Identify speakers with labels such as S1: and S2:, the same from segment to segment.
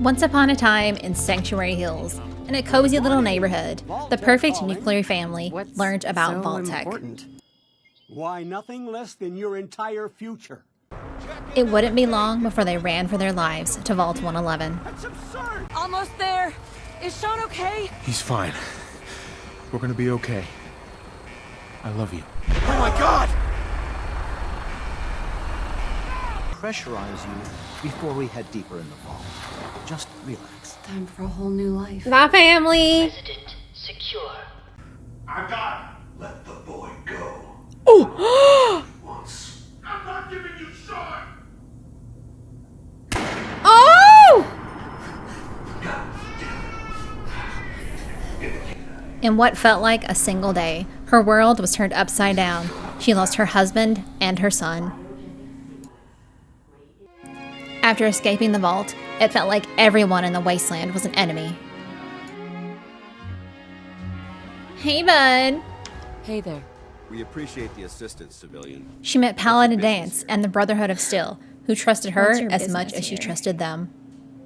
S1: Once upon a time in Sanctuary Hills, in a cozy little neighborhood, the perfect nuclear family learned about vault tech.
S2: Why, nothing less than your entire future.
S1: It wouldn't be long before they ran for their lives to Vault 111.
S2: That's absurd!
S3: Almost there. Is Sean okay?
S4: He's fine. We're gonna be okay. I love you.
S2: Oh my God!
S5: Pressurize you before we head deeper in the vault. Just relax.
S3: Time for a whole new life.
S1: My family!
S6: Resident secure.
S7: I'm done. Let the boy go.
S1: Oh!
S7: Once. I'm not giving you Sean!
S1: Oh!
S7: God damn it.
S1: In what felt like a single day, her world was turned upside down. She lost her husband and her son. After escaping the vault, it felt like everyone in the Wasteland was an enemy. Hey, bud.
S3: Hey there.
S8: We appreciate the assistance, civilian.
S1: She met Paladin Danse and the Brotherhood of Steel, who trusted her as much as she trusted them.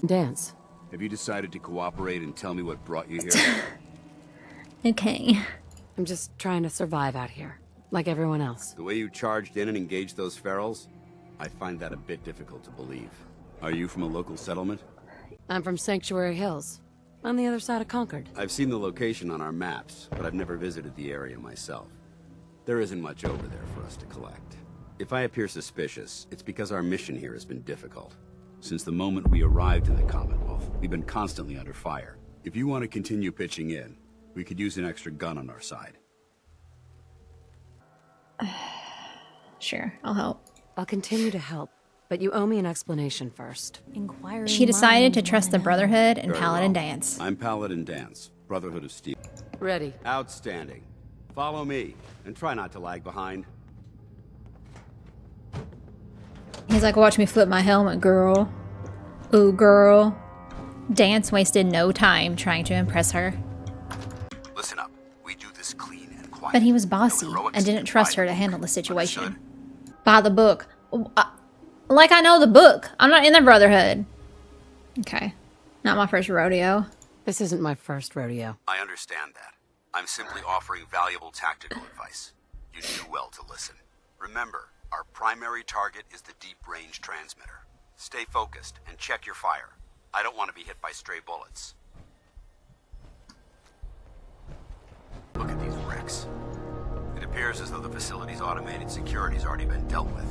S3: Dance.
S8: Have you decided to cooperate and tell me what brought you here?
S1: Okay.
S3: I'm just trying to survive out here, like everyone else.
S8: The way you charged in and engaged those ferals, I find that a bit difficult to believe. Are you from a local settlement?
S3: I'm from Sanctuary Hills, on the other side of Concord.
S8: I've seen the location on our maps, but I've never visited the area myself. There isn't much over there for us to collect. If I appear suspicious, it's because our mission here has been difficult. Since the moment we arrived in the Commonwealth, we've been constantly under fire. If you want to continue pitching in, we could use an extra gun on our side.
S1: Sure, I'll help.
S3: I'll continue to help, but you owe me an explanation first.
S1: She decided to trust the Brotherhood and
S8: Very
S1: Paladin
S8: well.
S1: Danse.
S8: I'm Paladin Danse, Brotherhood of Steel.
S3: Ready.
S8: Outstanding. Follow me, and try not to lag behind.
S1: He's like, watch me flip my helmet, girl. Ooh, girl. Danse wasted no time trying to impress her.
S8: Listen up. We do this clean and quiet.
S1: But he was bossy
S8: No heroics
S1: and didn't trust her to handle the
S8: Understood?
S1: situation. By the book. Like I know the book. I'm not in the Brotherhood. Okay. Not my first rodeo.
S3: This isn't my first rodeo.
S8: I understand that. I'm simply offering valuable tactical advice. You do well to listen. Remember, our primary target is the deep-range transmitter. Stay focused and check your fire. I don't want to be hit by stray bullets. Look at these wrecks. It appears as though the facility's automated security's already been dealt with.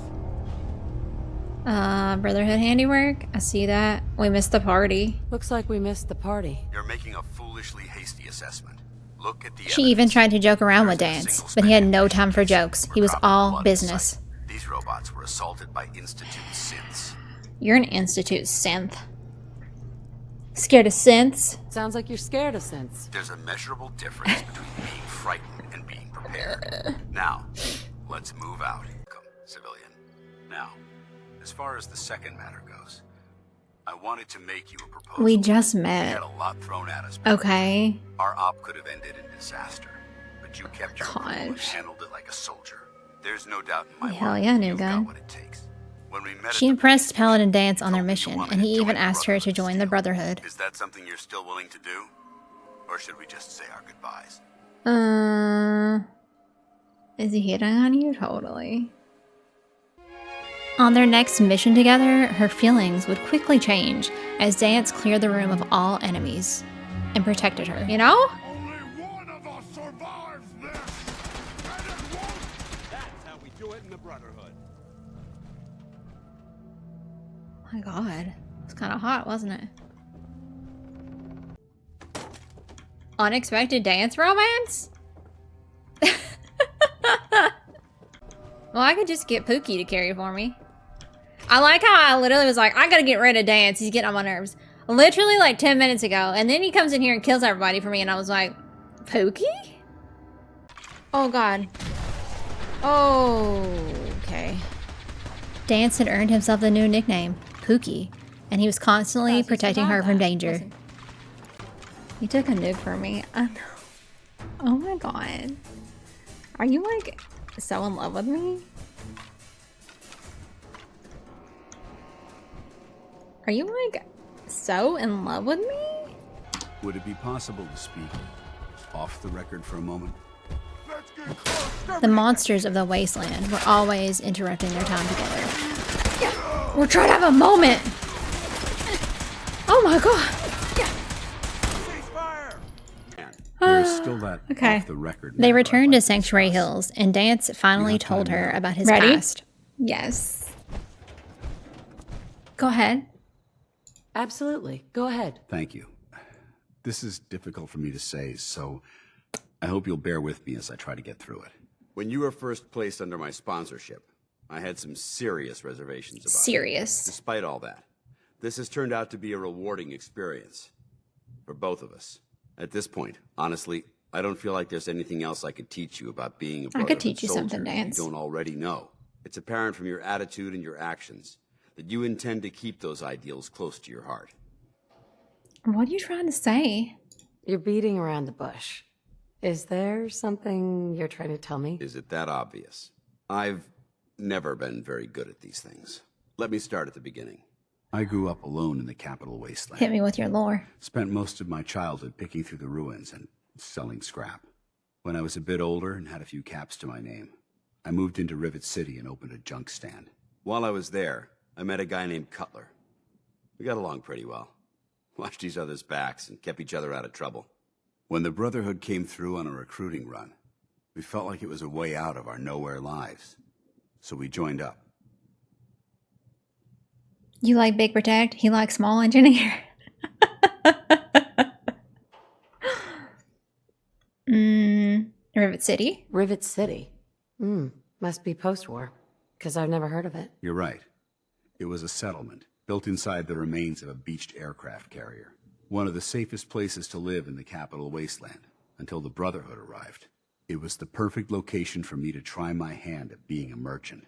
S1: Brotherhood handiwork. I see that. We missed the party.
S3: Looks like we missed the party.
S8: You're making a foolishly hasty assessment. Look at the
S1: She even
S8: evidence.
S1: tried to joke around with
S8: There's a
S1: Danse,
S8: single
S1: but he had no
S8: spent
S1: time for
S8: ammunition
S1: jokes.
S8: or
S1: He was
S8: drop of
S1: all
S8: blood
S1: business.
S8: inside. These robots were assaulted by Institute synths.
S1: You're an Institute synth. Scared of synths?
S3: Sounds like you're scared of synths.
S8: There's a measurable difference between being frightened and being prepared. Now, let's move out. Come, civilian. Now, as far as the second matter goes, I wanted to make you a proposal.
S1: We just
S8: We
S1: met.
S8: had a lot thrown at us. back
S1: Okay.
S8: then. Our op could have ended in disaster, but you kept your cool and
S1: Gosh.
S8: handled it like a soldier. There's no doubt in my
S1: Hell
S8: mind
S1: yeah, new
S8: you've
S1: gun.
S8: got what it takes. When we met at
S1: She
S8: the
S1: impressed
S8: police
S1: Paladin
S8: station,
S1: Danse on
S8: you
S1: their
S8: told me you
S1: mission,
S8: wanted
S1: and he
S8: to
S1: even
S8: join
S1: asked her to
S8: Brotherhood of
S1: join the
S8: Steel.
S1: Brotherhood.
S8: Is that something you're still willing to do? Or should we just say our goodbyes?
S1: Is he hitting on you? Totally. On their next mission together, her feelings would quickly change as Danse cleared the room of all enemies and protected her. You know?
S7: Only one of us survives this! And it won't!
S2: That's how we do it in the Brotherhood.
S1: Oh my god. It's kind of hot, wasn't it? Unexpected dance romance? Well, I could just get Pookie to carry for me. I like how I literally was like, I gotta get rid of Danse. He's getting on my nerves. Literally like 10 minutes ago. And then he comes in here and kills everybody for me. And I was like, Pookie? Oh, God. Oh, okay. Danse had earned himself the new nickname, Pookie. And he was constantly protecting her from danger. He took a nuke for me. I know. Oh my god. Are you like so in love with me? Are you like so in love with me?
S8: Would it be possible to speak off the record for a moment?
S7: Let's get close.
S1: The monsters of the Wasteland were always interrupting their time together. We're trying to have a moment. Oh my god.
S8: There's still that
S1: Okay.
S8: off the record.
S1: They
S8: matter
S1: returned
S8: I'd
S1: to
S8: like
S1: Sanctuary
S8: discuss.
S1: Hills, and Danse finally
S8: You have
S1: told
S8: time
S1: her
S8: now.
S1: about his
S6: Ready?
S1: past. Yes. Go ahead.
S3: Absolutely. Go ahead.
S8: Thank you. This is difficult for me to say, so I hope you'll bear with me as I try to get through it. When you were first placed under my sponsorship, I had some serious reservations about it.
S1: Serious.
S8: Despite all that, this has turned out to be a rewarding experience for both of us. At this point, honestly, I don't feel like there's anything else I could teach you about being a
S1: could teach you
S8: Brotherhood
S1: something,
S8: soldier
S1: Danse.
S8: you don't already know. It's apparent from your attitude and your actions that you intend to keep those ideals close to your heart.
S1: What are you trying to say?
S3: You're beating around the bush. Is there something you're trying to tell me?
S8: Is it that obvious? I've never been very good at these things. Let me start at the beginning. I grew up alone in the capital Wasteland.
S1: Hit me with your lore.
S8: Spent most of my childhood picking through the ruins and selling scrap. When I was a bit older and had a few caps to my name, I moved into Rivet City and opened a junk stand. While I was there, I met a guy named Cutler. We got along pretty well. Watched each other's backs and kept each other out of trouble. When the Brotherhood came through on a recruiting run, we felt like it was a way out of our nowhere lives. So we joined up.
S1: You like Big Protect? He likes Small Engineer. Rivet City?
S3: Rivet City. Must be post-war, because I've never heard of it.
S8: You're right. It was a settlement built inside the remains of a beached aircraft carrier. One of the safest places to live in the capital Wasteland until the Brotherhood arrived. It was the perfect location for me to try my hand at being a merchant.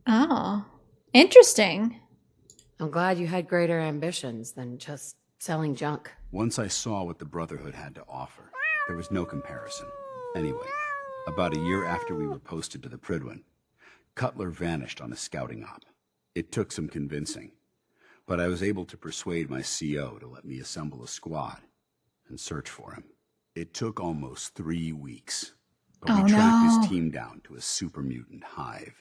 S1: Oh. Interesting.
S3: I'm glad you had greater ambitions than just selling junk.
S8: Once I saw what the Brotherhood had to offer, there was no comparison. Anyway, about a year after we were posted to the Prydwen, Cutler vanished on a scouting op. It took some convincing, but I was able to persuade my CO to let me assemble a squad and search for him. It took almost 3 weeks, but we tracked his team down to a super mutant hive.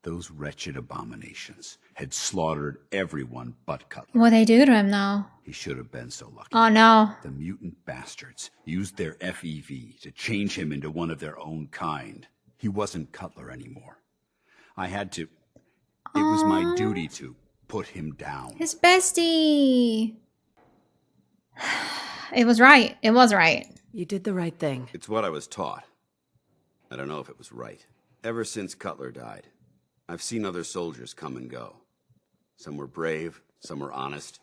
S8: Those wretched abominations had slaughtered everyone but Cutler.
S1: What they do to him though?
S8: He should have been so lucky.
S1: Oh no.
S8: The mutant bastards used their FEV to change him into one of their own kind. He wasn't Cutler anymore. I had to... It was my duty to put him down.
S1: His bestie. It was right. It was right.
S3: You did the right thing.
S8: It's what I was taught. I don't know if it was right. Ever since Cutler died, I've seen other soldiers come and go. Some were brave, some were honest.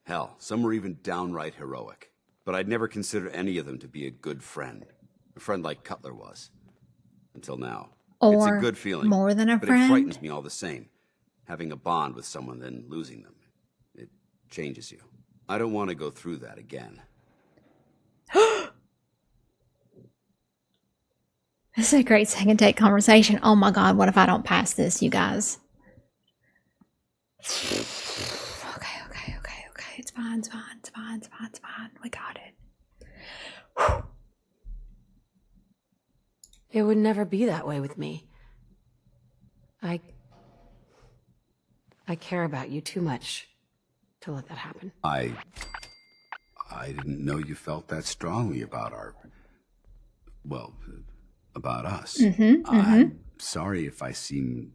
S8: Hell, some were even downright heroic. But I'd never considered any of them to be a good friend. A friend like Cutler was. Until now. It's a
S1: Or
S8: good feeling.
S1: more than a
S8: but
S1: friend?
S8: it frightens me all the same. Having a bond with someone, then losing them. It changes you. I don't want to go through that again.
S1: This is a great second take conversation. Oh my god, what if I don't pass this, you guys? Okay. It's fine. We got it.
S3: It would never be that way with me. I care about you too much to let that happen.
S8: I didn't know you felt that strongly about about us. I'm sorry if I seem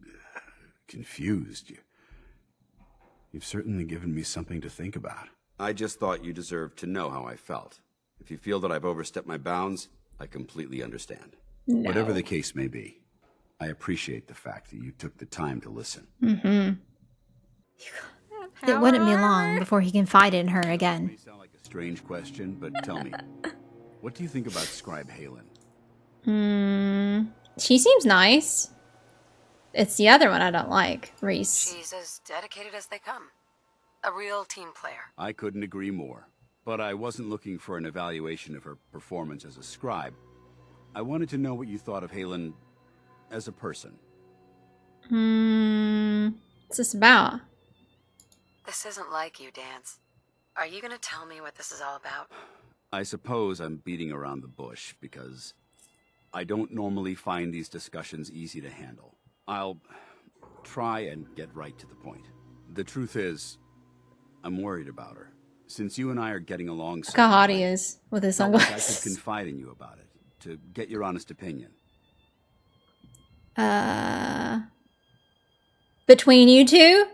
S8: confused. You've certainly given me something to think about. I just thought you deserved to know how I felt. If you feel that I've overstepped my bounds, I completely understand.
S1: No.
S8: Whatever the case may be, I appreciate the fact that you took the time to listen.
S1: It wouldn't be long before he confided in her again.
S8: May sound like a strange question, but tell me, what do you think about Scribe Halen?
S1: She seems nice. It's the other one I don't like, Reese.
S3: She's as dedicated as they come. A real team player.
S8: I couldn't agree more, but I wasn't looking for an evaluation of her performance as a scribe. I wanted to know what you thought of Halen as a person.
S1: What's this about?
S3: This isn't like you, Danse. Are you gonna tell me what this is all about?
S8: I suppose I'm beating around the bush because I don't normally find these discussions easy to handle. I'll try and get right to the point. The truth is, I'm worried about her. Since you and I are getting along so
S1: Look how hot
S8: well,
S1: he is with his
S8: felt like I could
S1: sunglasses.
S8: confide in you about it, to get your honest opinion.
S1: Between you two?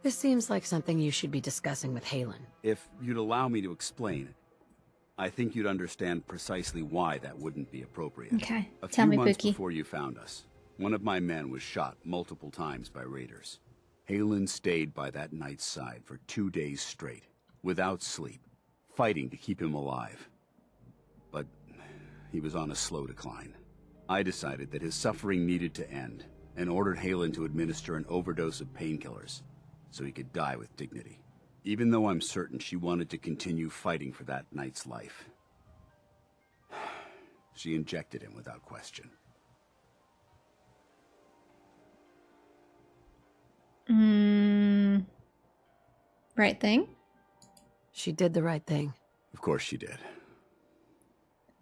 S3: This seems like something you should be discussing with Halen.
S8: If you'd allow me to explain, I think you'd understand precisely why that wouldn't be appropriate.
S1: Okay,
S8: A
S1: tell
S8: few
S1: me,
S8: months
S1: Pookie.
S8: before you found us, one of my men was shot multiple times by raiders. Halen stayed by that knight's side for 2 days straight, without sleep, fighting to keep him alive. But he was on a slow decline. I decided that his suffering needed to end, and ordered Halen to administer an overdose of painkillers, so he could die with dignity. Even though I'm certain she wanted to continue fighting for that knight's life. She injected him without question.
S1: Right thing?
S3: She did the right thing.
S8: Of course she did.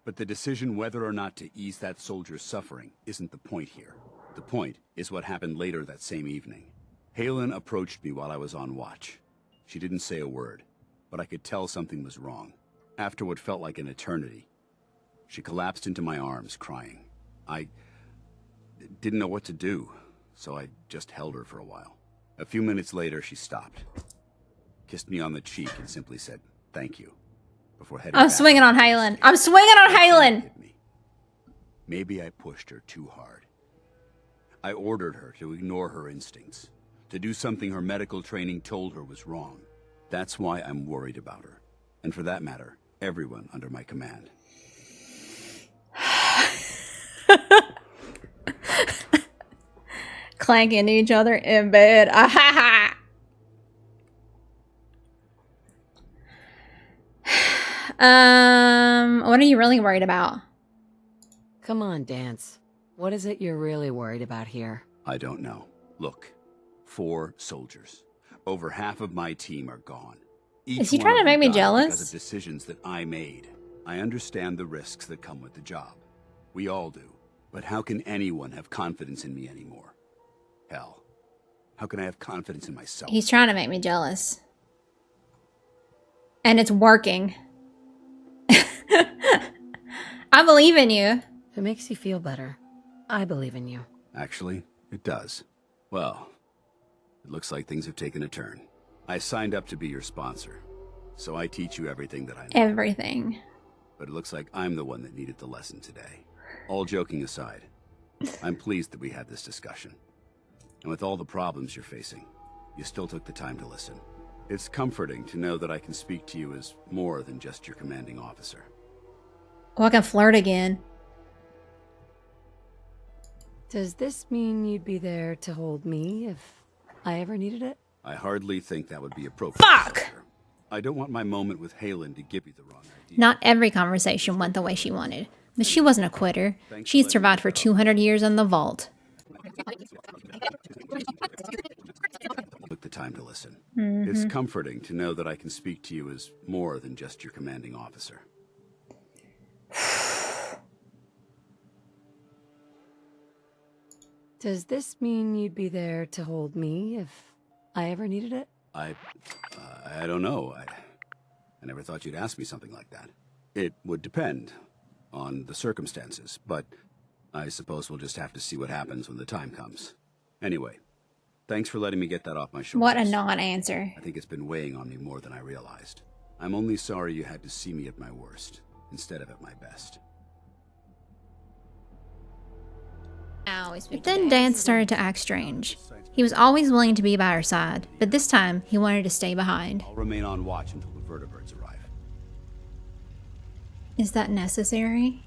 S8: But the decision whether or not to ease that soldier's suffering isn't the point here. The point is what happened later that same evening. Halen approached me while I was on watch. She didn't say a word, but I could tell something was wrong. After what felt like an eternity, she collapsed into my arms, crying. I didn't know what to do, so I just held her for a while. A few minutes later, she stopped, kissed me on the cheek, and simply said, "Thank you," before heading
S1: I'm
S8: back
S1: swinging on
S8: into the
S1: Halen.
S8: estate.
S1: I'm swinging on Halen!
S8: Hit me. Maybe I pushed her too hard. I ordered her to ignore her instincts, to do something her medical training told her was wrong. That's why I'm worried about her. And for that matter, everyone under my command.
S1: Clank into each other in bed. Ah, ha, ha. What are you really worried about?
S3: Come on, Danse. What is it you're really worried about here?
S8: I don't know. Look, 4 soldiers. Over half of my team are gone. Each
S1: Is he
S8: one
S1: trying
S8: of
S1: to make
S8: them
S1: me
S8: died
S1: jealous?
S8: Because of decisions that I made. I understand the risks that come with the job. We all do. But how can anyone have confidence in me anymore? Hell, how can I have confidence in myself?
S1: He's trying to make me jealous. And it's working. I believe in you.
S3: If it makes you feel better, I believe in you.
S8: Actually, it does. Well, it looks like things have taken a turn. I signed up to be your sponsor, so I teach you everything that I know.
S1: Everything.
S8: But it looks like I'm the one that needed the lesson today. All joking aside, I'm pleased that we had this discussion. And with all the problems you're facing, you still took the time to listen. It's comforting to know that I can speak to you as more than just your commanding officer.
S1: Oh, I can flirt again.
S3: Does this mean you'd be there to hold me if I ever needed it?
S8: I hardly think that would be appropriate.
S1: Fuck!
S8: Soldier. I don't want my moment with Halen to give you the wrong idea.
S1: Not every conversation went the way she wanted. But she wasn't a quitter. She'd survived for 200 years in the vault.
S8: Took the time to listen. It's comforting to know that I can speak to you as more than just your commanding officer.
S3: Does this mean you'd be there to hold me if I ever needed it?
S8: I don't know. I never thought you'd ask me something like that. It would depend on the circumstances, but I suppose we'll just have to see what happens when the time comes. Anyway, thanks for letting me get that off my shoulders.
S1: What a non-answer.
S8: I think it's been weighing on me more than I realized. I'm only sorry you had to see me at my worst, instead of at my best.
S1: But then Danse started to act strange. He was always willing to be by her side, but this time he wanted to stay behind.
S8: I'll remain on watch until the vertebrates arrive.
S1: Is that necessary?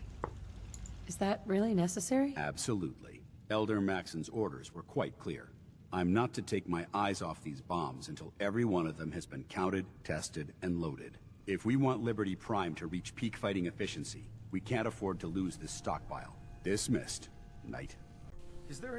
S3: Is that really necessary?
S8: Absolutely. Elder Maxon's orders were quite clear. I'm not to take my eyes off these bombs until every one of them has been counted, tested, and loaded. If we want Liberty Prime to reach peak fighting efficiency, we can't afford to lose this stockpile. Dismissed, Knight.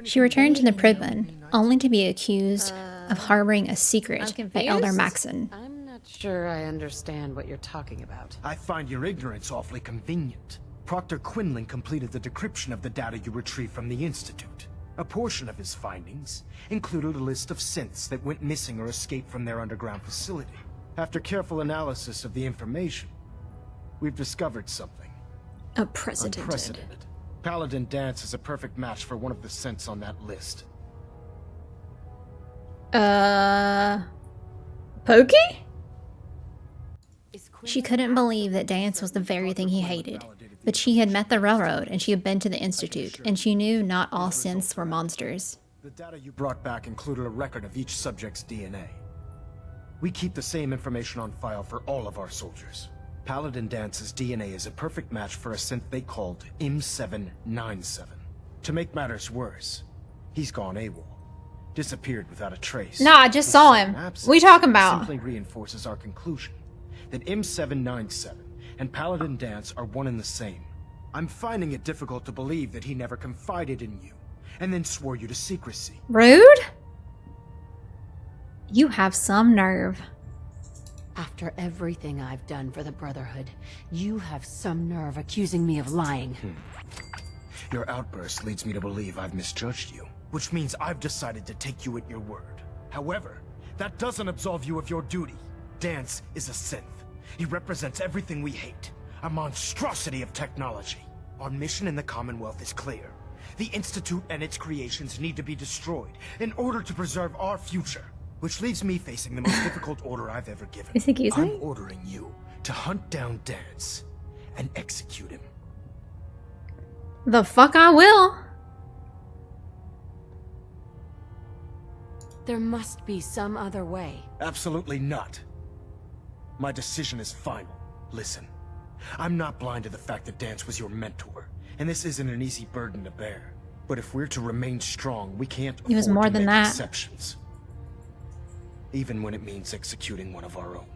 S1: She returned to the prison, only to be accused of harboring a secret by Elder Maxon.
S3: I'm not sure I understand what you're talking about.
S6: I find your ignorance awfully convenient. Proctor Quinlan completed the decryption of the data you retrieved from the Institute. A portion of his findings included a list of synths that went missing or escaped from their underground facility. After careful analysis of the information, we've discovered something.
S1: Unprecedented.
S6: Paladin Danse is a perfect match for one of the synths on that list.
S1: Pokey? She couldn't believe that Danse was the very thing he hated. But she had met the railroad, and she had been to the Institute, and she knew not all synths were monsters.
S6: The data you brought back included a record of each subject's DNA. We keep the same information on file for all of our soldiers. Paladin Danse's DNA is a perfect match for a synth they called M797. To make matters worse, he's gone AWOL. Disappeared without a trace.
S1: Nah, I just saw him. What are you talking about?
S6: Simply reinforces our conclusion that M797 and Paladin Danse are one and the same. I'm finding it difficult to believe that he never confided in you, and then swore you to secrecy.
S1: Rude? You have some nerve.
S3: After everything I've done for the Brotherhood, you have some nerve accusing me of lying.
S6: Your outburst leads me to believe I've misjudged you, which means I've decided to take you at your word. However, that doesn't absolve you of your duty. Danse is a synth. He represents everything we hate, a monstrosity of technology. Our mission in the Commonwealth is clear. The Institute and its creations need to be destroyed in order to preserve our future. Which leaves me facing the most difficult order I've ever given.
S1: Is he accusing me?
S6: I'm ordering you to hunt down Danse and execute him.
S1: The fuck I will.
S3: There must be some other way.
S6: Absolutely not. My decision is final. Listen, I'm not blind to the fact that Danse was your mentor, and this isn't an easy burden to bear. But if we're to remain strong, we can't
S1: He was
S6: afford
S1: more
S6: to
S1: than
S6: make
S1: that.
S6: exceptions. Even when it means executing one of our own.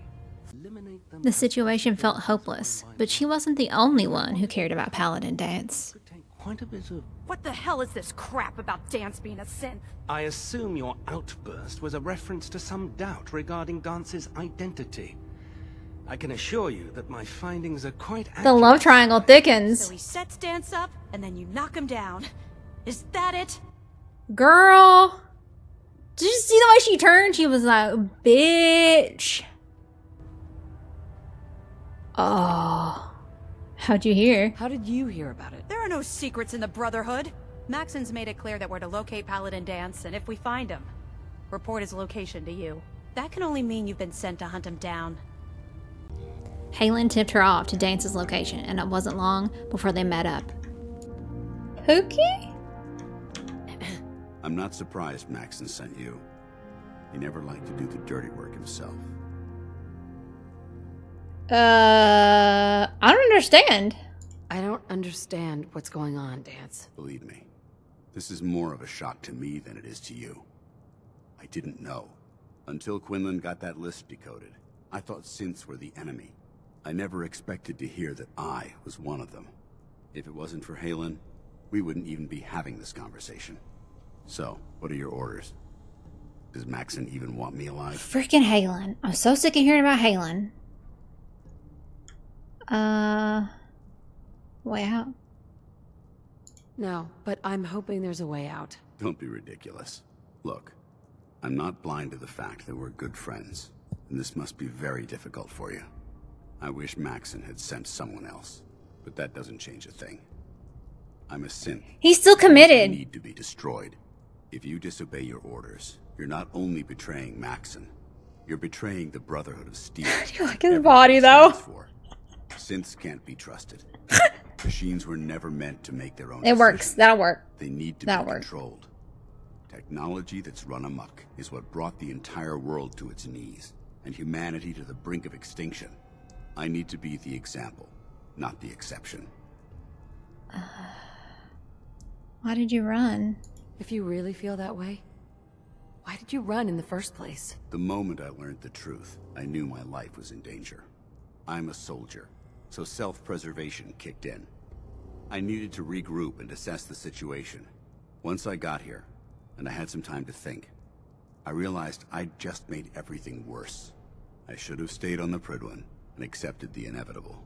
S1: The situation felt hopeless, but she wasn't the only one who cared about Paladin Danse.
S5: Quite a bit of...
S9: What the hell is this crap about Danse being a synth?
S10: I assume your outburst was a reference to some doubt regarding Dance's identity. I can assure you that my findings are quite accurate.
S1: The love triangle thickens.
S9: So he sets Danse up, and then you knock him down. Is that it?
S1: Girl. Did you see the way she turned? She was like, bitch. Oh. How'd you hear?
S3: How did you hear about it?
S9: There are no secrets in the Brotherhood. Maxon's made it clear that we're to locate Paladin Danse, and if we find him, report his location to you. That can only mean you've been sent to hunt him down.
S1: Halen tipped her off to Dance's location, and it wasn't long before they met up. Pookie?
S8: I'm not surprised Maxon sent you. He never liked to do the dirty work himself.
S1: I don't understand.
S3: I don't understand what's going on, Danse.
S8: Believe me, this is more of a shock to me than it is to you. I didn't know. Until Quinlan got that list decoded, I thought synths were the enemy. I never expected to hear that I was one of them. If it wasn't for Halen, we wouldn't even be having this conversation. So, what are your orders? Does Maxon even want me alive?
S1: Freaking Halen. I'm so sick of hearing about Halen. Way out?
S3: No, but I'm hoping there's a way out.
S8: Don't be ridiculous. Look, I'm not blind to the fact that we're good friends, and this must be very difficult for you. I wish Maxon had sent someone else, but that doesn't change a thing. I'm a synth.
S1: He's still
S8: I
S1: committed.
S8: need to be destroyed. If you disobey your orders, you're not only betraying Maxon, you're betraying the Brotherhood of Steel.
S1: You like his body, though.
S8: Synths can't be trusted. Machines were never meant to make their own
S1: It works.
S8: decisions.
S1: That'll work.
S8: They need to
S1: That'll
S8: be
S1: work.
S8: controlled. Technology that's run amok is what brought the entire world to its knees, and humanity to the brink of extinction. I need to be the example, not the exception.
S1: Why did you run?
S3: If you really feel that way, why did you run in the first place?
S8: The moment I learned the truth, I knew my life was in danger. I'm a soldier, so self-preservation kicked in. I needed to regroup and assess the situation. Once I got here, and I had some time to think, I realized I'd just made everything worse. I should have stayed on the Prydwen and accepted the inevitable.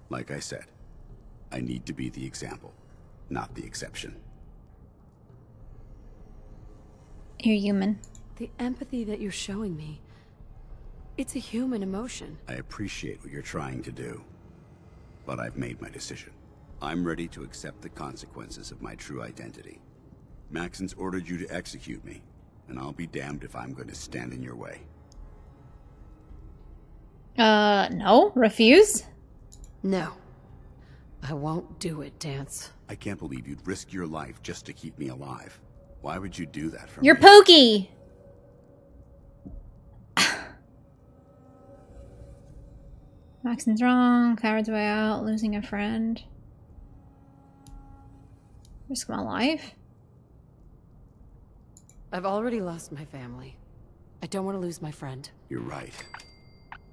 S8: Like I said, I need to be the example, not the exception.
S1: You're human.
S3: The empathy that you're showing me, it's a human emotion.
S8: I appreciate what you're trying to do, but I've made my decision. I'm ready to accept the consequences of my true identity. Maxon's ordered you to execute me, and I'll be damned if I'm going to stand in your way.
S1: No. Refuse?
S3: No. I won't do it, Danse.
S8: I can't believe you'd risk your life just to keep me alive. Why would you do that for
S1: You're
S8: me?
S1: Pookie! Maxon's wrong. Coward's way out. Losing a friend. Risk my life?
S3: I've already lost my family. I don't want to lose my friend.
S8: You're right.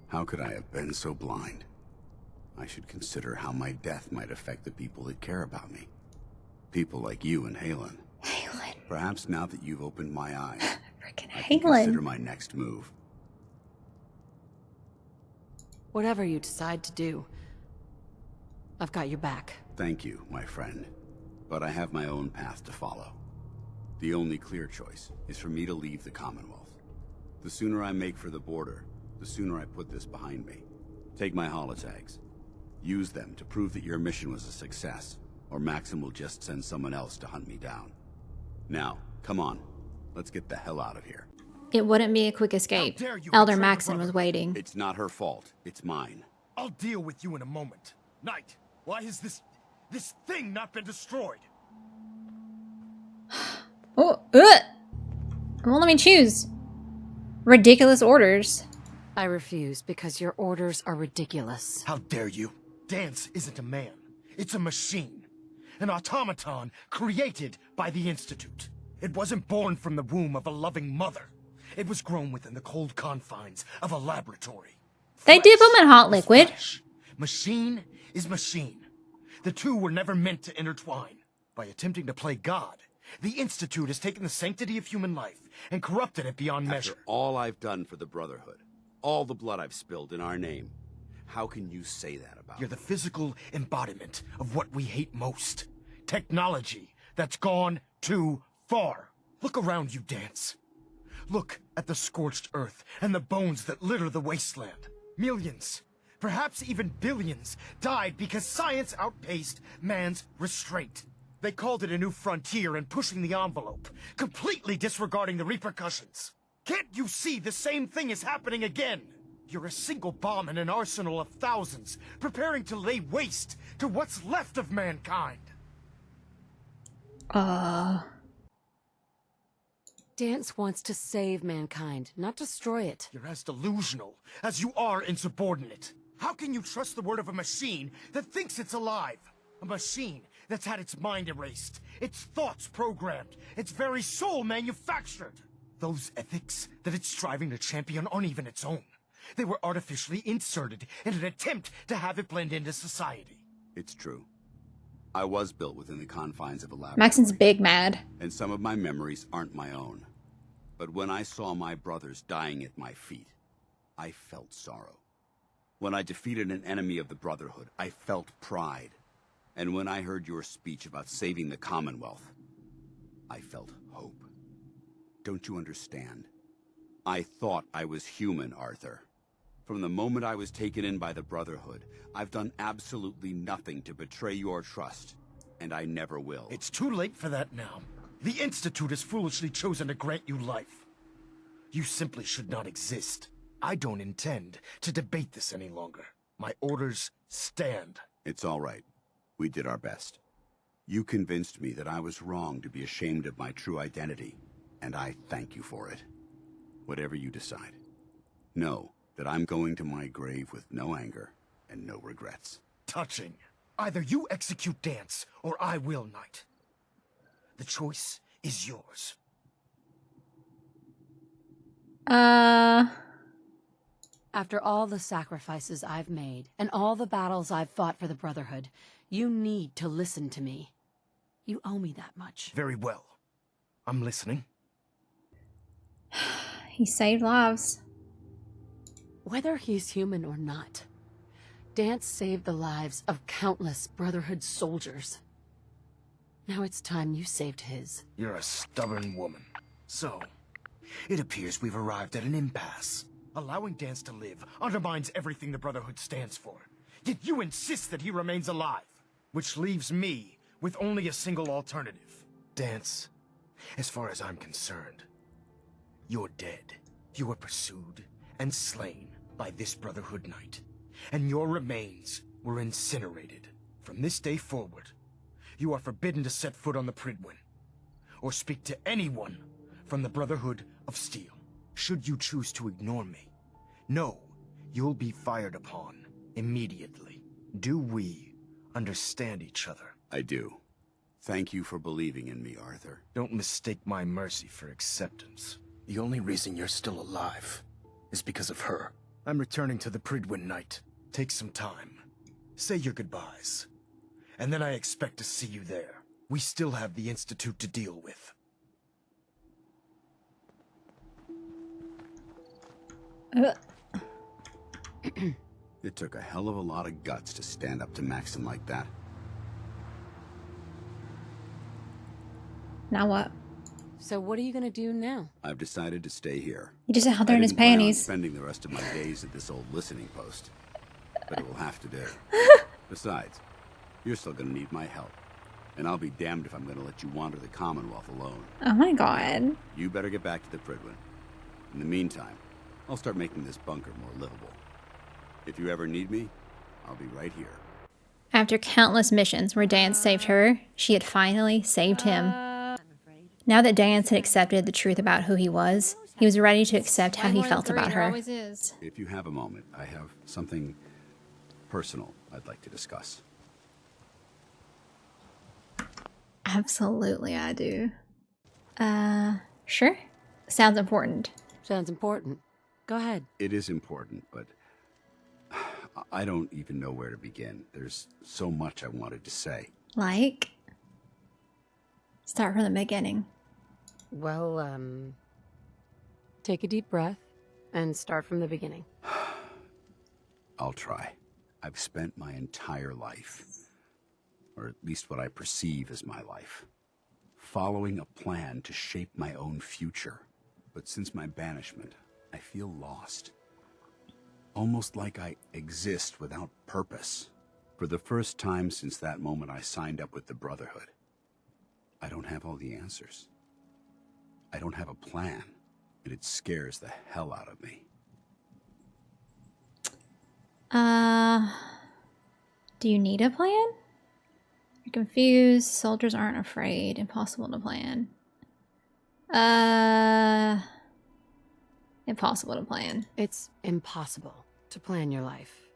S8: How could I have been so blind? I should consider how my death might affect the people that care about me. People like you and Halen.
S1: Halen.
S8: Perhaps now that you've opened my eyes,
S1: Freaking
S8: I can consider
S1: Halen.
S8: my next move.
S3: Whatever you decide to do, I've got your back.
S8: Thank you, my friend. But I have my own path to follow. The only clear choice is for me to leave the Commonwealth. The sooner I make for the border, the sooner I put this behind me. Take my holotags. Use them to prove that your mission was a success, or Maxon will just send someone else to hunt me down. Now, come on. Let's get the hell out of here.
S1: It wouldn't be a quick escape.
S6: dare you
S1: Elder
S6: betray the
S1: Maxon was
S6: Brotherhood?
S1: waiting.
S8: It's not her fault. It's mine.
S6: I'll deal with you in a moment. Knight, why has this thing not been destroyed?
S1: Oh, won't let me choose. Ridiculous orders.
S3: I refuse because your orders are ridiculous.
S6: How dare you? Danse isn't a man. It's a machine. An automaton created by the Institute. It wasn't born from the womb of a loving mother. It was grown within the cold confines of a laboratory.
S1: They dip them in hot
S6: is
S1: liquid.
S6: flesh. Machine is machine. The two were never meant to intertwine. By attempting to play God, the Institute has taken the sanctity of human life and corrupted it beyond measure.
S8: After all I've done for the Brotherhood, all the blood I've spilled in our name, how can you say that about
S6: You're
S8: me?
S6: the physical embodiment of what we hate most. Technology that's gone too far. Look around you, Danse. Look at the scorched earth and the bones that litter the wasteland. Millions, perhaps even billions, died because science outpaced man's restraint. They called it a new frontier and pushing the envelope, completely disregarding the repercussions. Can't you see the same thing is happening again? You're a single bomb in an arsenal of thousands, preparing to lay waste to what's left of mankind.
S3: Danse wants to save mankind, not destroy it.
S6: You're as delusional as you are insubordinate. How can you trust the word of a machine that thinks it's alive? A machine that's had its mind erased, its thoughts programmed, its very soul manufactured. Those ethics that it's striving to champion aren't even its own. They were artificially inserted in an attempt to have it blend into society.
S8: It's true. I was built within the confines of a laboratory.
S1: Maxon's big mad.
S8: And some of my memories aren't my own. But when I saw my brothers dying at my feet, I felt sorrow. When I defeated an enemy of the Brotherhood, I felt pride. And when I heard your speech about saving the Commonwealth, I felt hope. Don't you understand? I thought I was human, Arthur. From the moment I was taken in by the Brotherhood, I've done absolutely nothing to betray your trust, and I never will.
S6: It's too late for that now. The Institute has foolishly chosen to grant you life. You simply should not exist. I don't intend to debate this any longer. My orders stand.
S8: It's all right. We did our best. You convinced me that I was wrong to be ashamed of my true identity, and I thank you for it. Whatever you decide, know that I'm going to my grave with no anger and no regrets.
S6: Touching. Either you execute Danse, or I will, Knight. The choice is yours.
S3: After all the sacrifices I've made, and all the battles I've fought for the Brotherhood, you need to listen to me. You owe me that much.
S6: Very well. I'm listening.
S1: He saved lives.
S3: Whether he's human or not, Danse saved the lives of countless Brotherhood soldiers. Now it's time you saved his.
S6: You're a stubborn woman. So, it appears we've arrived at an impasse. Allowing Danse to live undermines everything the Brotherhood stands for. Yet you insist that he remains alive. Which leaves me with only a single alternative. Danse, as far as I'm concerned, you're dead. You were pursued and slain by this Brotherhood Knight. And your remains were incinerated. From this day forward, you are forbidden to set foot on the Prydwen, or speak to anyone from the Brotherhood of Steel. Should you choose to ignore me, know you'll be fired upon immediately. Do we understand each other?
S8: I do. Thank you for believing in me, Arthur.
S6: Don't mistake my mercy for acceptance. The only reason you're still alive is because of her. I'm returning to the Prydwen Knight. Take some time. Say your goodbyes. And then I expect to see you there. We still have the Institute to deal with.
S8: It took a hell of a lot of guts to stand up to Maxim like that.
S1: Now what?
S3: So what are you gonna do now?
S8: I've decided to stay here.
S1: He just out there
S8: I
S1: in his
S8: didn't plan on
S1: panties.
S8: spending the rest of my days at this old listening post, but it will have to do. Besides, you're still gonna need my help, and I'll be damned if I'm gonna let you wander the Commonwealth alone.
S1: Oh my god.
S8: You better get back to the Prydwen. In the meantime, I'll start making this bunker more livable. If you ever need me, I'll be right here.
S1: After countless missions where Danse saved her, she had finally saved him. Now that Danse had accepted the truth about who he was ready to accept how he felt about her. Always is.
S8: If you have a moment, I have something personal I'd like to discuss.
S1: Absolutely, I do. Sure. Sounds important.
S3: Sounds important. Go ahead.
S8: It is important, but I don't even know where to begin. There's so much I wanted to say.
S1: Like? Start from the beginning.
S3: Well, take a deep breath and start from the beginning.
S8: I'll try. I've spent my entire life, or at least what I perceive as my life, following a plan to shape my own future. But since my banishment, I feel lost. Almost like I exist without purpose. For the first time since that moment I signed up with the Brotherhood, I don't have all the answers. I don't have a plan, and it scares the hell out of me.
S1: Do you need a plan? You're confused, soldiers aren't afraid, impossible to plan. Impossible to plan.
S3: It's impossible to plan your life.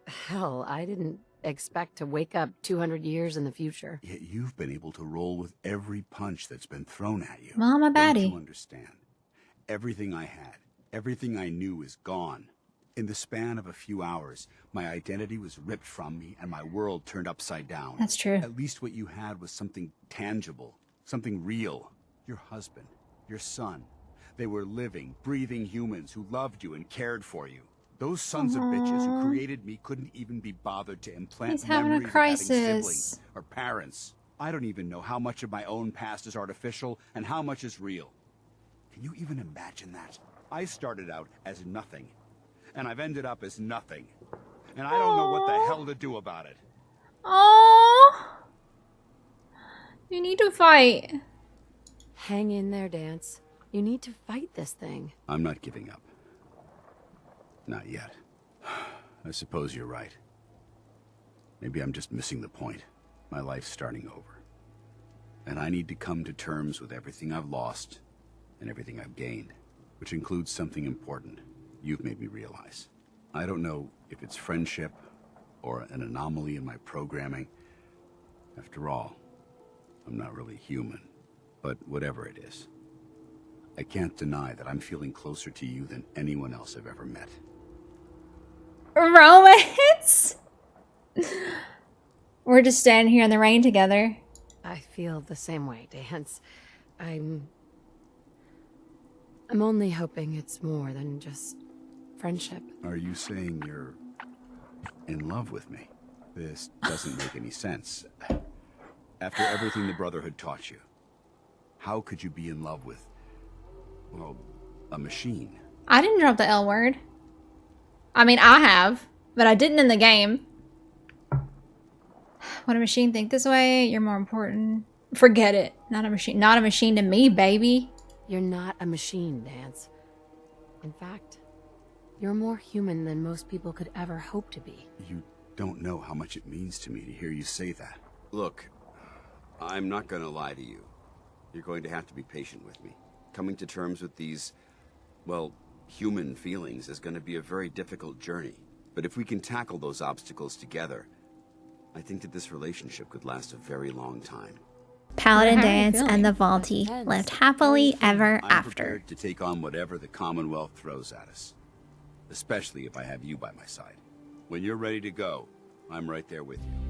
S3: Hell, I didn't expect to wake up 200 years in the future.
S8: Yet you've been able to roll with every punch that's been thrown at you.
S1: Mama
S8: Don't
S1: baddie.
S8: you understand? Everything I had, everything I knew is gone. In the span of a few hours, my identity was ripped from me and my world turned upside down.
S1: That's true.
S8: At least what you had was something tangible, something real. Your husband, your son. They were living, breathing humans who loved you and cared for you. Those sons of bitches who created me couldn't even be bothered to implant
S1: He's having a
S8: memories of having
S1: crisis.
S8: siblings or parents. I don't even know how much of my own past is artificial and how much is real. Can you even imagine that? I started out as nothing, and I've ended up as nothing. And I don't know what the hell to do about it.
S1: Oh, you need to fight.
S3: Hang in there, Danse. You need to fight this thing.
S8: I'm not giving up. Not yet. I suppose you're right. Maybe I'm just missing the point. My life's starting over. And I need to come to terms with everything I've lost and everything I've gained, which includes something important you've made me realize. I don't know if it's friendship or an anomaly in my programming. After all, I'm not really human. But whatever it is, I can't deny that I'm feeling closer to you than anyone else I've ever met.
S1: Romance? We're just standing here in the rain together.
S3: I feel the same way, Danse. I'm only hoping it's more than just friendship.
S8: Are you saying you're in love with me? This doesn't make any sense. After everything the Brotherhood taught you, how could you be in love with, well, a machine?
S1: I didn't drop the L word. I mean, I have, but I didn't in the game. Would a machine think this way? You're more important. Forget it. Not a machine. Not a machine to me, baby.
S3: You're not a machine, Danse. In fact, you're more human than most people could ever hope to be.
S8: You don't know how much it means to me to hear you say that. Look, I'm not gonna lie to you. You're going to have to be patient with me. Coming to terms with these, well, human feelings is going to be a very difficult journey. But if we can tackle those obstacles together, I think that this relationship could last a very long time.
S1: Paladin
S3: How are you
S1: Danse
S3: feeling?
S1: and the Vaulty
S3: Depends.
S1: lived happily ever
S8: I'm
S1: after.
S8: prepared to take on whatever the Commonwealth throws at us. Especially if I have you by my side. When you're ready to go, I'm right there with you.